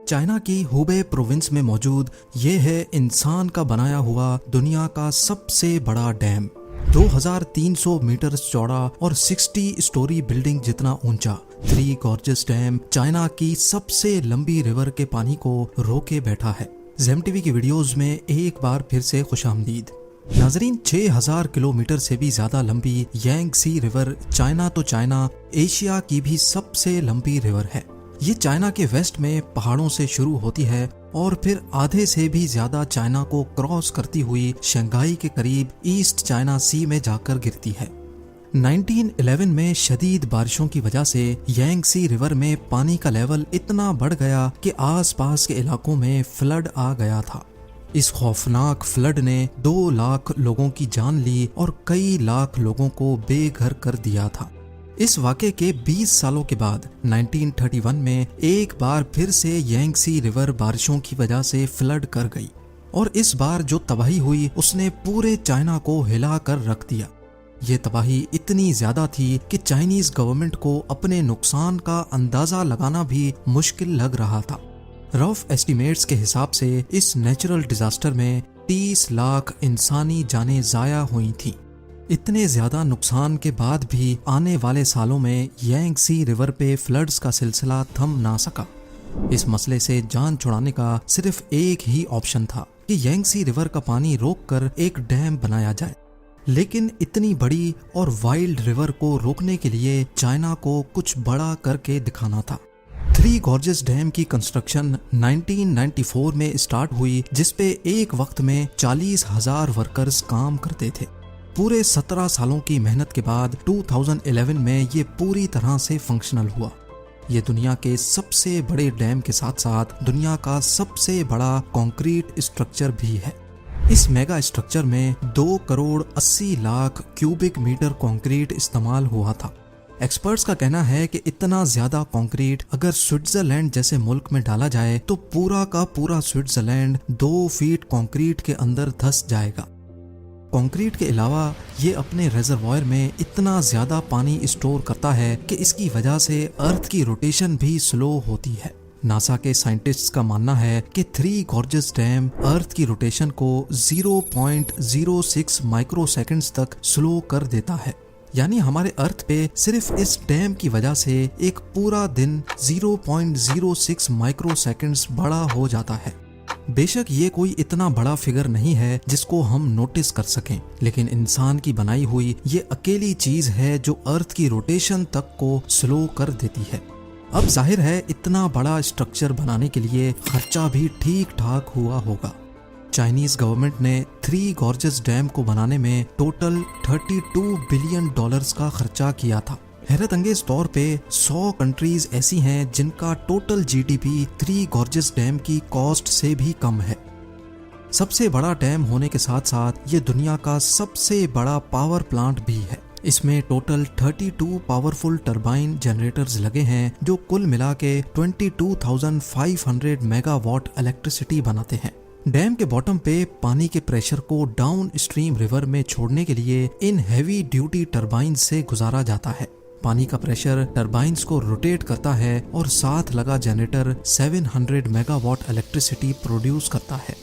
China की Hubei province में मौजूद ये है इंसान का बनाया हुआ दुनिया का सबसे बड़ा डैम। 2300 मीटर चौड़ा और 60 स्टोरी बिल्डिंग जितना ऊंचा थ्री गॉर्जस डैम चाइना की सबसे लंबी रिवर के पानी को रोके बैठा है। जेम टीवी की वीडियोस में एक बार फिर से खुशामदीद। नाजरीन, 6000 किलोमीटर से भी ज्यादा लंबी यांगसी रिवर चाइना तो चाइना एशिया की भी सबसे लंबी रिवर है। ये चाइना के वेस्ट में पहाड़ों से शुरू होती है और फिर आधे से भी ज्यादा चाइना को क्रॉस करती हुई शंघाई के करीब ईस्ट चाइना सी में जाकर गिरती है। 1911 में शदीद बारिशों की वजह से यांगसी रिवर में पानी का लेवल इतना बढ़ गया कि आसपास के इलाकों में फ्लड आ गया था। इस खौफनाक फ्लड ने 2 लाख लोगों की जान ली और कई लाख लोगों को बेघर कर दिया था। इस वाक़े के 20 सालों के बाद 1931 में एक बार फिर से यांगसी रिवर बारिशों की वजह से फ्लड कर गई और इस बार जो तबाही हुई उसने पूरे चाइना को हिला कर रख दिया। ये तबाही इतनी ज्यादा थी कि चाइनीज गवर्नमेंट को अपने नुकसान का अंदाजा लगाना भी मुश्किल लग रहा था। रफ एस्टिमेट्स के हिसाब से इस नेचुरल डिजास्टर में 30 लाख इंसानी जानें जाया हुई थी। इतने ज्यादा नुकसान के बाद भी आने वाले सालों में यांगसी रिवर पे फ्लड्स का सिलसिला थम ना सका। इस मसले से जान छुड़ाने का सिर्फ एक ही ऑप्शन था कि यांगसी रिवर का पानी रोककर एक डैम बनाया जाए। लेकिन इतनी बड़ी और वाइल्ड रिवर को रोकने के लिए चाइना को कुछ बड़ा करके दिखाना था। थ्री गॉर्जस डैम की कंस्ट्रक्शन 1994 में स्टार्ट हुई, जिसपे एक वक्त में 40,000 वर्कर्स काम करते थे। पूरे 17 सालों की मेहनत के बाद 2011 में ये पूरी तरह से फंक्शनल हुआ। ये दुनिया के सबसे बड़े डैम के साथ साथ दुनिया का सबसे बड़ा कंक्रीट स्ट्रक्चर भी है। इस मेगा स्ट्रक्चर में 2 crore 80 lakh cubic metre concrete इस्तेमाल हुआ था। एक्सपर्ट्स का कहना है कि इतना ज्यादा कंक्रीट अगर स्विट्जरलैंड जैसे मुल्क में डाला जाए तो पूरा का पूरा स्विट्जरलैंड 2 फीट कंक्रीट के अंदर धंस जाएगा। कंक्रीट के अलावा ये अपने रिजर्वॉयर में इतना ज्यादा पानी स्टोर करता है कि इसकी वजह से अर्थ की रोटेशन भी स्लो होती है। नासा के साइंटिस्ट्स का मानना है कि थ्री गॉर्जस डैम अर्थ की रोटेशन को 0.06 माइक्रोसेकंड्स तक स्लो कर देता है। यानी हमारे अर्थ पे सिर्फ इस डैम की वजह से एक पूरा दिन 0.06 माइक्रोसेकंड्स बड़ा हो जाता है। बेशक ये कोई इतना बड़ा फिगर नहीं है जिसको हम नोटिस कर सकें, लेकिन इंसान की बनाई हुई ये अकेली चीज है जो अर्थ की रोटेशन तक को स्लो कर देती है। अब जाहिर है इतना बड़ा स्ट्रक्चर बनाने के लिए खर्चा भी ठीक ठाक हुआ होगा। चाइनीज गवर्नमेंट ने थ्री गॉर्जस डैम को बनाने में टोटल $32 बिलियन का खर्चा किया था। हैरत अंगेज तौर पे 100 कंट्रीज ऐसी हैं जिनका total GDP three gorgeous dam की कॉस्ट से भी कम है। सबसे बड़ा डैम होने के साथ साथ ये दुनिया का सबसे बड़ा पावर प्लांट भी है। इसमें टोटल 32 पावरफुल टरबाइन जनरेटर्स लगे हैं जो कुल मिला के 22,500 मेगावाट इलेक्ट्रिसिटी बनाते हैं। डैम के बॉटम पे पानी के प्रेशर को डाउन स्ट्रीम रिवर में छोड़ने के लिए इन हैवी ड्यूटी टरबाइन से गुजारा जाता है। पानी का प्रेशर टरबाइंस को रोटेट करता है और साथ लगा जनरेटर 700 मेगावाट इलेक्ट्रिसिटी प्रोड्यूस करता है।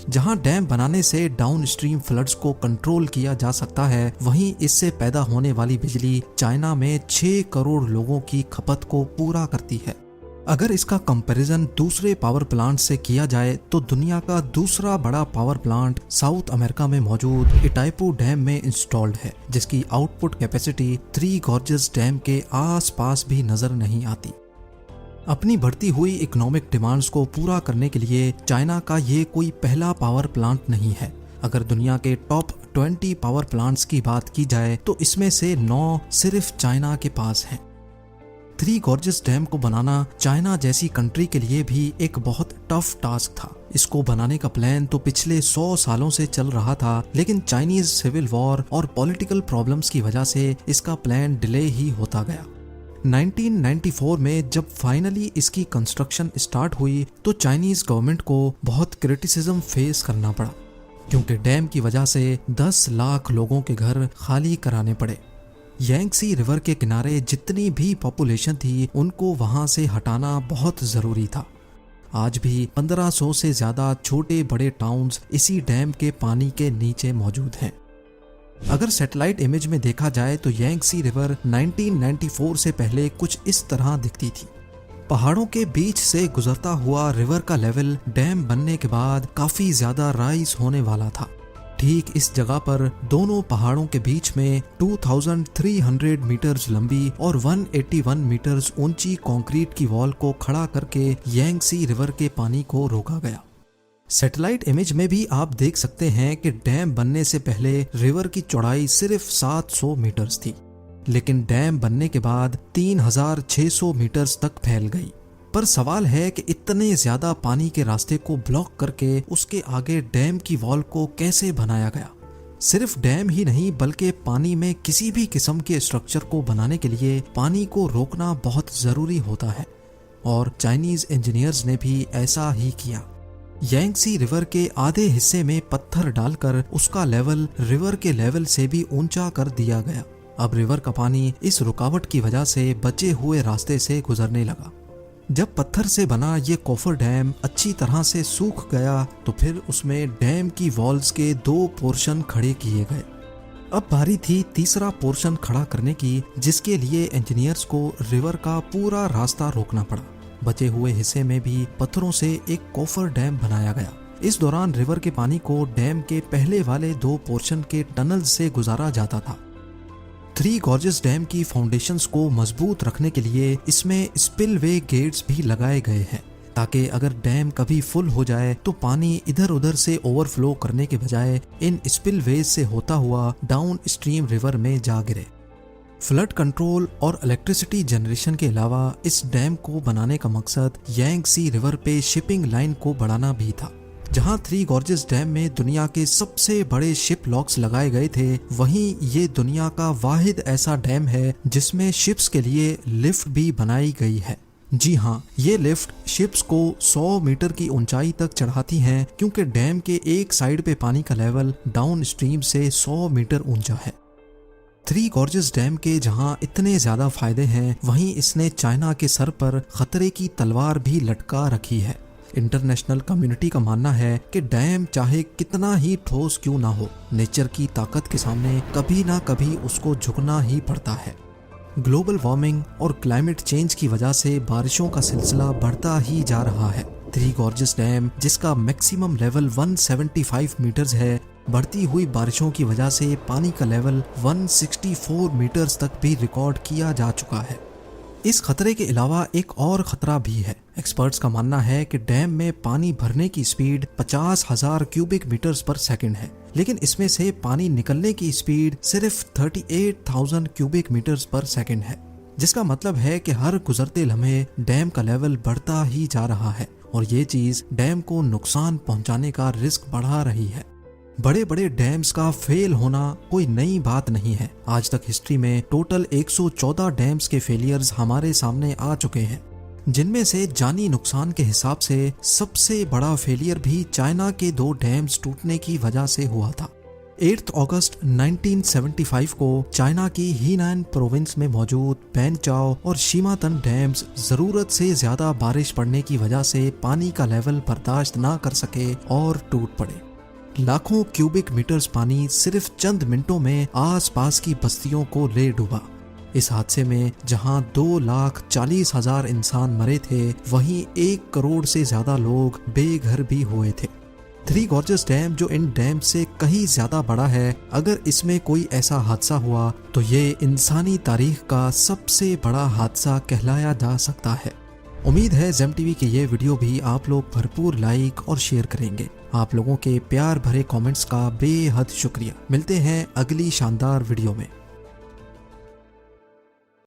जहां डैम बनाने से डाउन स्ट्रीम फ्लड्स को कंट्रोल किया जा सकता है, वहीं इससे पैदा होने वाली बिजली चाइना में 6 करोड़ लोगों की खपत को पूरा करती है। अगर इसका कंपैरिजन दूसरे पावर प्लांट से किया जाए तो दुनिया का दूसरा बड़ा पावर प्लांट साउथ अमेरिका में मौजूद इटाइपू डैम में इंस्टॉल्ड है, जिसकी output capacity three gorgeous dam के आसपास भी नजर नहीं आती। अपनी बढ़ती हुई इकोनॉमिक डिमांड्स को पूरा करने के लिए चाइना का ये कोई पहला पावर प्लांट नहीं है। अगर दुनिया के टॉप 20 पावर प्लांट्स की बात की जाए तो इसमें से 9 सिर्फ चाइना के पास हैं। थ्री गॉर्जस डैम को बनाना चाइना जैसी कंट्री के लिए भी एक बहुत टफ टास्क था। इसको बनाने का प्लान तो पिछले 100 सालों से चल रहा था, लेकिन चाइनीज सिविल वॉर और पॉलिटिकल प्रॉब्लम्स की वजह से इसका प्लान डिले ही होता गया। 1994 में जब फाइनली इसकी कंस्ट्रक्शन स्टार्ट हुई तो चाइनीज गवर्नमेंट को बहुत क्रिटिसिज्म फेस करना पड़ा, क्योंकि डैम की वजह से 10 लाख लोगों के घर खाली कराने पड़े। यांगसी रिवर के किनारे जितनी भी पॉपुलेशन थी उनको वहां से हटाना बहुत जरूरी था। आज भी 1500 से ज्यादा छोटे बड़े टाउन्स इसी डैम के पानी के नीचे मौजूद हैं। अगर सैटेलाइट इमेज में देखा जाए तो यांगसी रिवर 1994 से पहले कुछ इस तरह दिखती थी। पहाड़ों के बीच से गुजरता हुआ रिवर का लेवल डैम बनने के बाद काफी ज्यादा राइज होने वाला था। ठीक इस जगह पर दोनों पहाड़ों के बीच में 2300 मीटर्स लंबी और 181 मीटर्स ऊंची कंक्रीट की वॉल को खड़ा करके यांगसी रिवर के पानी को रोका गया। सैटेलाइट इमेज में भी आप देख सकते हैं कि डैम बनने से पहले रिवर की चौड़ाई सिर्फ 700 मीटर्स थी, लेकिन डैम बनने के बाद 3600 मीटर्स तक फैल गई। पर सवाल है कि इतने ज्यादा पानी के रास्ते को ब्लॉक करके उसके आगे डैम की वॉल को कैसे बनाया गया। सिर्फ डैम ही नहीं बल्कि पानी में किसी भी किस्म के स्ट्रक्चर को बनाने के लिए पानी को रोकना बहुत जरूरी होता है, और चाइनीज इंजीनियर्स ने भी ऐसा ही किया। यांगसी रिवर के आधे हिस्से में पत्थर डालकर उसका लेवल रिवर के लेवल से भी ऊंचा कर दिया गया। अब रिवर का पानी इस रुकावट की वजह से बचे हुए रास्ते से गुजरने लगा। जब पत्थर से बना ये कोफर डैम अच्छी तरह से सूख गया तो फिर उसमें डैम की वॉल्स के 2 पोर्शन खड़े किए गए। अब बारी थी तीसरा पोर्शन खड़ा करने की, जिसके लिए इंजीनियर्स को रिवर का पूरा रास्ता रोकना पड़ा। बचे हुए हिस्से में भी पत्थरों से एक कोफर डैम बनाया गया। इस दौरान रिवर के पानी को डैम के पहले वाले 2 पोर्शन के टनल से गुजारा जाता था। थ्री गॉर्जेस डैम की फाउंडेशंस को मजबूत रखने के लिए इसमें स्पिलवे गेट्स भी लगाए गए हैं, ताकि अगर डैम कभी फुल हो जाए तो पानी इधर उधर से ओवरफ्लो करने के बजाय इन स्पिलवेज से होता हुआ डाउन स्ट्रीम रिवर में जा गिरे। फ्लड कंट्रोल और इलेक्ट्रिसिटी जनरेशन के अलावा इस डैम को बनाने का मकसद यांगसी रिवर पे शिपिंग लाइन को बढ़ाना भी था। जहां थ्री गॉर्जेस डैम में दुनिया के सबसे बड़े शिप लॉक्स लगाए गए थे, वहीं ये दुनिया का वाहिद ऐसा डैम है जिसमें शिप्स के लिए लिफ्ट भी बनाई गई है। जी हाँ, ये लिफ्ट शिप्स को 100 मीटर की ऊंचाई तक चढ़ाती हैं, क्योंकि डैम के एक साइड पे पानी का लेवल डाउन स्ट्रीम से 100 मीटर ऊंचा है। थ्री गॉर्जेस डैम के जहां इतने ज्यादा फायदे हैं, वहीं इसने चाइना के सर पर खतरे की तलवार भी लटका रखी है। इंटरनेशनल कम्युनिटी का मानना है कि डैम चाहे कितना ही ठोस क्यों ना हो, नेचर की ताकत के सामने कभी ना कभी उसको झुकना ही पड़ता है। ग्लोबल वार्मिंग और क्लाइमेट चेंज की वजह से बारिशों का सिलसिला बढ़ता ही जा रहा है। थ्री गॉर्जेस डैम, जिसका मैक्सिमम लेवल 175 मीटर्स है, बढ़ती हुई बारिशों की वजह से पानी का लेवल 164 मीटर्स तक भी रिकॉर्ड किया जा चुका है। इस खतरे के अलावा एक और खतरा भी है। एक्सपर्ट्स का मानना है कि डैम में पानी भरने की स्पीड 50,000 क्यूबिक मीटर्स पर सेकंड है, लेकिन इसमें से पानी निकलने की स्पीड सिर्फ 38,000 क्यूबिक मीटर्स पर सेकंड है, जिसका मतलब है कि हर गुजरते लम्हे डैम का लेवल बढ़ता ही जा रहा है, और ये चीज डैम को नुकसान पहुंचाने का रिस्क बढ़ा रही है। बड़े बड़े डैम्स का फेल होना कोई नई बात नहीं है। आज तक हिस्ट्री में टोटल 114 डैम्स के फेलियर्स हमारे सामने आ चुके हैं, जिनमें से जानी नुकसान के हिसाब से सबसे बड़ा फेलियर भी चाइना के 2 डैम्स टूटने की वजह से हुआ था। 8 अगस्त 1975 को चाइना की हीनान प्रोविंस में मौजूद पैनचाओ और शिमातन डैम्स जरूरत से ज्यादा बारिश पड़ने की वजह से पानी का लेवल बर्दाश्त ना कर सके और टूट पड़े। लाखों क्यूबिक मीटर्स पानी सिर्फ चंद मिनटों में आसपास की बस्तियों को ले डूबा। इस हादसे में जहां 2,40,000 इंसान मरे थे, वहीं 1 करोड़ से ज्यादा लोग बेघर भी हुए थे। थ्री गॉर्जेस डैम, जो इन डैम से कहीं ज्यादा बड़ा है, अगर इसमें कोई ऐसा हादसा हुआ तो ये इंसानी तारीख का सबसे बड़ा हादसा कहलाया जा सकता है। उम्मीद है जेम टीवी के ये वीडियो भी आप लोग भरपूर लाइक और शेयर करेंगे। आप लोगों के प्यार भरे कमेंट्स का बेहद शुक्रिया। मिलते हैं अगली शानदार वीडियो में।